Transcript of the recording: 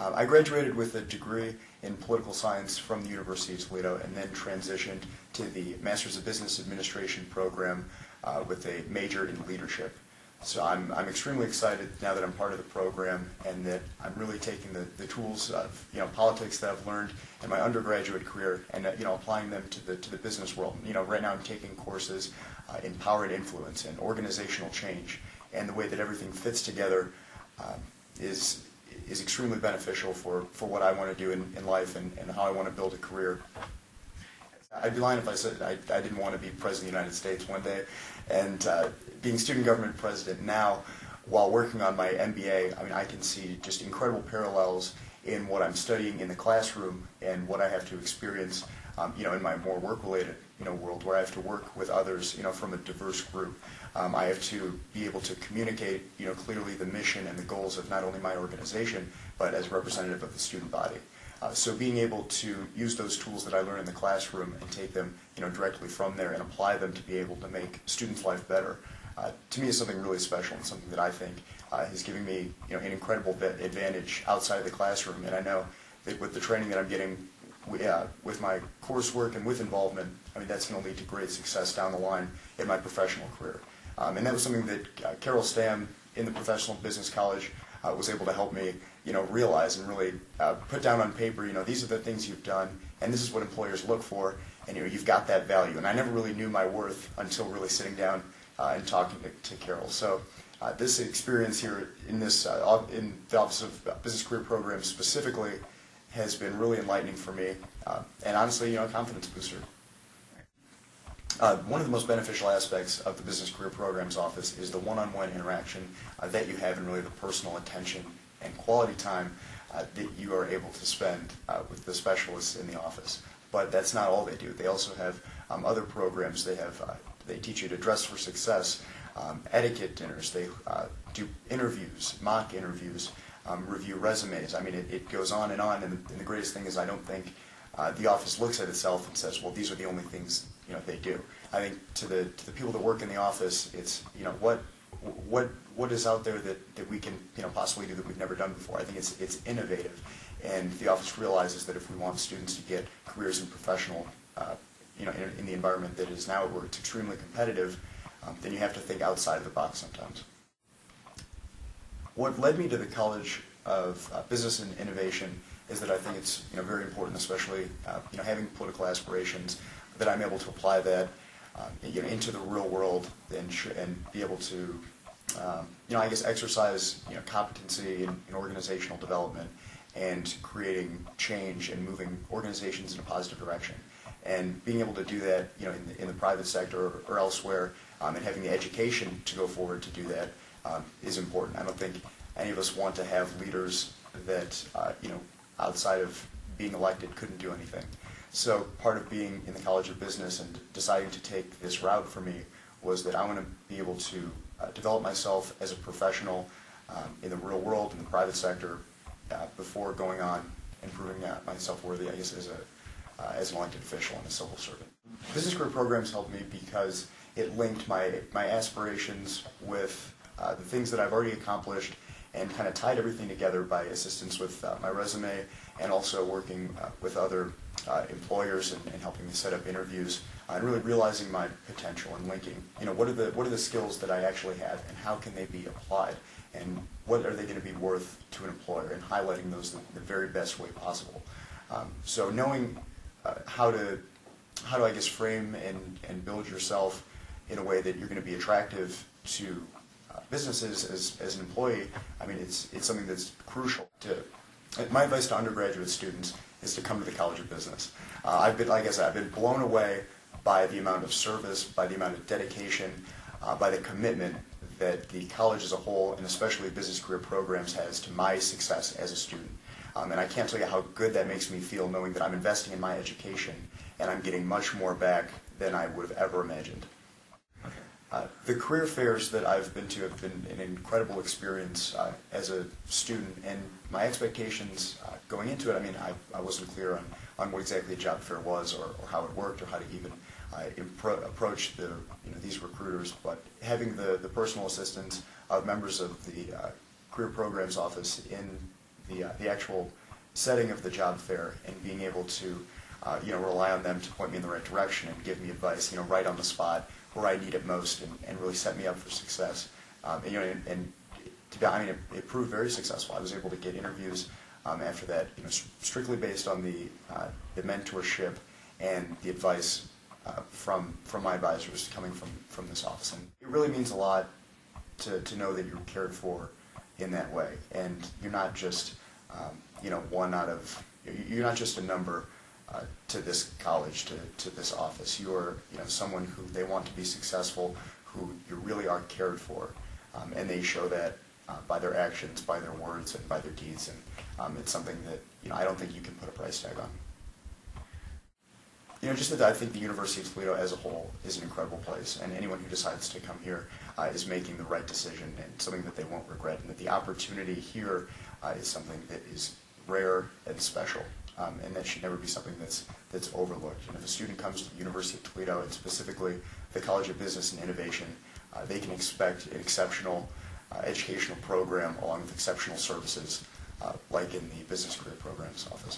I graduated with a degree in political science from the University of Toledo and then transitioned to the Masters of Business Administration program with a major in leadership. So I'm extremely excited now that I'm part of the program and that I'm really taking the tools of politics that I've learned in my undergraduate career and applying them to the business world. Right now I'm taking courses in power and influence and organizational change, and the way that everything fits together is extremely beneficial for what I want to do in life and how I want to build a career. I'd be lying if I said I didn't want to be President of the United States one day. And being student government president now, while working on my MBA, I can see just incredible parallels in what I'm studying in the classroom and what I have to experience, in my more work-related, world, where I have to work with others, from a diverse group. I have to be able to communicate, clearly the mission and the goals of not only my organization, but as representative of the student body. So being able to use those tools that I learn in the classroom and take them directly from there and apply them to be able to make students' life better, to me is something really special and something that I think is giving me an incredible advantage outside of the classroom. And I know that with the training that I'm getting with my coursework and with involvement, that's going to lead to great success down the line in my professional career. And that was something that Carol Stam in the Professional Business College was able to help me realize and really put down on paper, these are the things you've done, and this is what employers look for, and you've got that value. And I never really knew my worth until really sitting down and talking to Carol. So this experience here in this in the Office of Business Career Programs specifically has been really enlightening for me, and honestly, a confidence booster. One of the most beneficial aspects of the Business Career Programs Office is the one-on-one interaction that you have and really the personal attention and quality time that you are able to spend with the specialists in the office. But that's not all they do. They also have other programs. They teach you to dress for success, etiquette dinners. They do interviews, mock interviews, review resumes. It goes on, and the greatest thing is I don't think the office looks at itself and says, well, these are the only things they do. I think to the people that work in the office, it's what is out there that we can possibly do that we've never done before. I think it's innovative, and the office realizes that if we want students to get careers in professional, in the environment that is now where it's extremely competitive, then you have to think outside of the box sometimes. What led me to the College of Business and Innovation is that I think it's very important, especially having political aspirations, that I'm able to apply that into the real world and be able to exercise competency in organizational development and creating change and moving organizations in a positive direction. And being able to do that in the private sector or elsewhere, and having the education to go forward to do that is important. I don't think any of us want to have leaders that outside of being elected couldn't do anything. So part of being in the College of Business and deciding to take this route for me was that I want to be able to develop myself as a professional in the real world, in the private sector, before going on and proving myself worthy, as an elected official and a civil servant. Business career programs helped me because it linked my aspirations with the things that I've already accomplished and kind of tied everything together by assistance with my resume and also working with other employers and helping me set up interviews and really realizing my potential and linking, what are the skills that I actually have and how can they be applied and what are they going to be worth to an employer and highlighting those the very best way possible. So knowing how to frame and build yourself in a way that you're going to be attractive to businesses as an employee, it's something that's crucial. My advice to undergraduate students is to come to the College of Business. I've been blown away by the amount of service, by the amount of dedication, by the commitment that the college as a whole, and especially business career programs, has to my success as a student. And I can't tell you how good that makes me feel knowing that I'm investing in my education and I'm getting much more back than I would have ever imagined. The career fairs that I've been to have been an incredible experience as a student, and my expectations going into it, I wasn't clear on what exactly a job fair was or how it worked or how to even approach these recruiters, but having the personal assistance of members of the Career Programs Office in the actual setting of the job fair and being able to rely on them to point me in the right direction and give me advice, right on the spot where I need it most, and really set me up for success. It proved very successful. I was able to get interviews after that, strictly based on the mentorship and the advice from my advisors coming from this office. And it really means a lot to know that you're cared for in that way, and you're not just you're not just a number to this college, to this office. You're someone who they want to be successful, who you really are cared for, and they show that by their actions, by their words, and by their deeds. And it's something that I don't think you can put a price tag on. Just that I think the University of Toledo as a whole is an incredible place, and anyone who decides to come here is making the right decision and something that they won't regret, and that the opportunity here is something that is rare and special, and that should never be something that's overlooked. And if a student comes to the University of Toledo, and specifically the College of Business and Innovation, they can expect an exceptional educational program along with exceptional services, like in the Business Career Programs office.